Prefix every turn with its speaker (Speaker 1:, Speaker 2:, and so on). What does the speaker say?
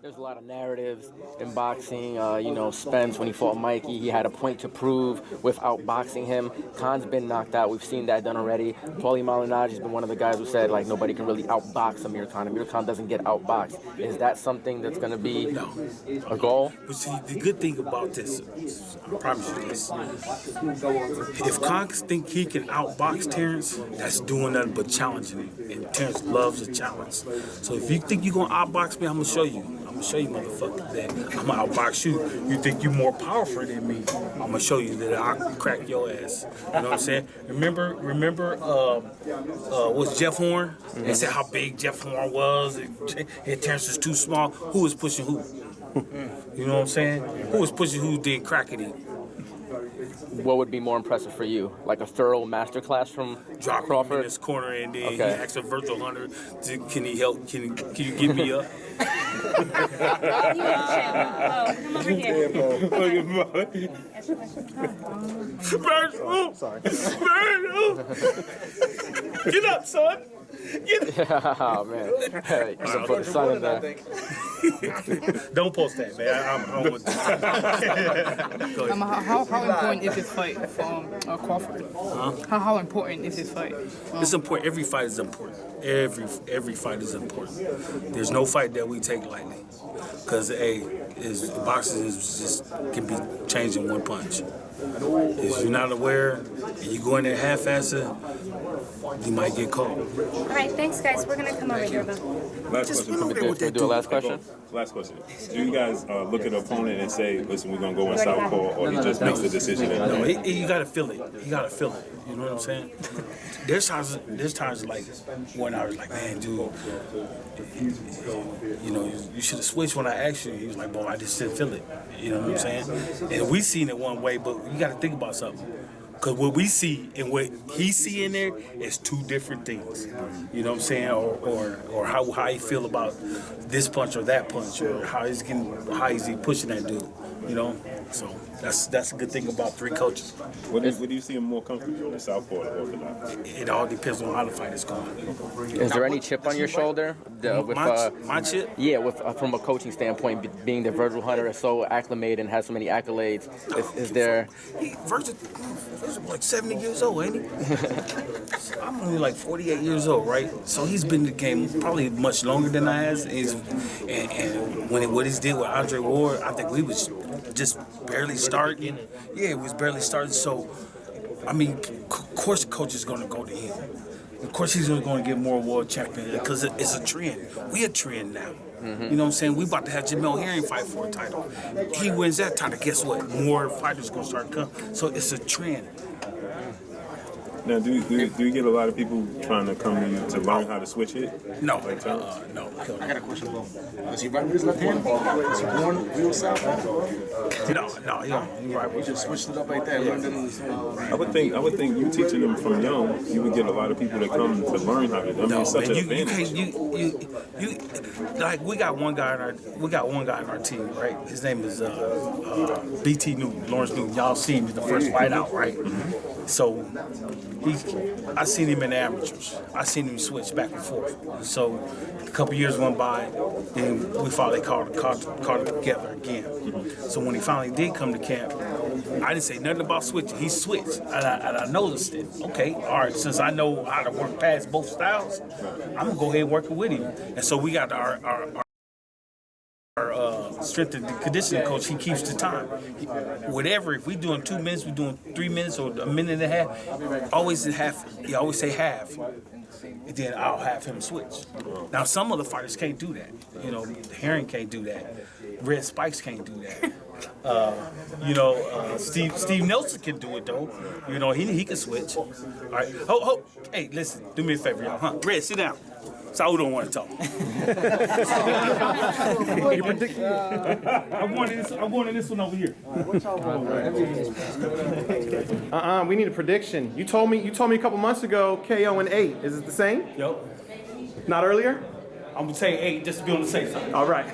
Speaker 1: There's a lot of narratives in boxing. Spence, when he fought Mikey, he had a point to prove with outboxing him. Khan's been knocked out. We've seen that done already. Paulie Malignaggi has been one of the guys who said, like, nobody can really outbox Amir Khan. Amir Khan doesn't get outboxed. Is that something that's going to be a goal?
Speaker 2: But see, the good thing about this, I promise you this, if Khan think he can outbox Terence, that's doing nothing but challenging him. And Terence loves a challenge. So if you think you're going to outbox me, I'm going to show you. I'm going to show you, motherfucker, that I'm going to outbox you. You think you're more powerful than me, I'm going to show you that I'll crack your ass. You know what I'm saying? Remember, was Jeff Horn? They said how big Jeff Horn was, and Terence was too small. Who was pushing who? You know what I'm saying? Who was pushing who, then cracking it?
Speaker 1: What would be more impressive for you? Like a thorough masterclass from
Speaker 2: Drop
Speaker 1: Crawford?
Speaker 2: in this corner, and then he asked a virtual hunter, can he help? Can you give me up?
Speaker 3: Come over here.
Speaker 2: Sorry. Get up, son.
Speaker 1: Oh, man. Hey, you can put the sun in there.
Speaker 2: Don't post that, man. I'm with
Speaker 4: how important is this fight for Crawford? How important is this fight?
Speaker 2: It's important. Every fight is important. Every fight is important. There's no fight that we take lightly, because boxing is just can be changed in one punch. If you're not aware and you go in there half-assed, you might get caught.
Speaker 3: All right, thanks, guys. We're going to come over here, but
Speaker 5: Last question.
Speaker 1: Can we do a last question?
Speaker 5: Last question. Do you guys look at the opponent and say, listen, we're going to go in southpaw, or he just makes the decision?
Speaker 2: No, you got to feel it. You got to feel it. You know what I'm saying? There's times like when I was like, man, dude, you should have switched when I asked you. He was like, boy, I just didn't feel it. You know what I'm saying? And we seen it one way, but you got to think about something. Because what we see and what he see in there is two different things. You know what I'm saying? Or how he feel about this punch or that punch, or how is he pushing that dude. You know? So that's a good thing about three coaches.
Speaker 5: What do you see him more comfortable in, the southpaw or the orthodox?
Speaker 2: It all depends on how the fight is going.
Speaker 1: Is there any chip on your shoulder?
Speaker 2: My chip?
Speaker 1: Yeah, from a coaching standpoint, being the Virgil Hunter is so acclimated and has so many accolades. Is there?
Speaker 2: Virgil like 70 years old, ain't he? I'm only like 48 years old, right? So he's been in the game probably much longer than I has. And what he did with Andre Ward, I think we was just barely starting. Yeah, it was barely starting. So, I mean, of course the coach is going to go to him. Of course he's going to get more world champion, because it's a trend. We a trend now. You know what I'm saying? We about to have Jamel Herring fight for a title. He wins that title, guess what? More fighters going to start coming. So it's a trend.
Speaker 5: Now, do you get a lot of people trying to come to you to learn how to switch it?
Speaker 2: No.
Speaker 6: No. I got a question. Is he right with his left hand? Is he born real south?
Speaker 2: No, you're right.
Speaker 6: We just switched it up like that.
Speaker 5: I would think you teaching them from young, you would get a lot of people to come to learn how to. I mean, it's such an advantage.
Speaker 2: You like we got one guy in our team, right? His name is BT Newton, Lawrence Newton. Y'all seen the first fight out, right? So I seen him in the amateurs. I seen him switch back and forth. So a couple years went by, then we finally caught it together again. So when he finally did come to camp, I didn't say nothing about switching. He switched, and I noticed it. Okay, all right, since I know how to work past both styles, I'm going to go ahead and work it with him. And so we got our strength and conditioning coach. He keeps the time. Whatever, if we doing 2 minutes, we doing 3 minutes or a minute and a half. He always say half, and then I'll have him switch. Now some other fighters can't do that. You know, Herring can't do that. Red Spikes can't do that. Steve Nelson can do it though. You know, he can switch. All right. Hey, listen, do me a favor, y'all. Red, sit down. Saul don't want to talk. I wanted this one over here.
Speaker 7: We need a prediction. You told me a couple months ago KO in 8. Is it the same?
Speaker 2: Yep.
Speaker 7: Not earlier?
Speaker 2: I'm gonna say 8 just to be on the safe side.
Speaker 7: All right.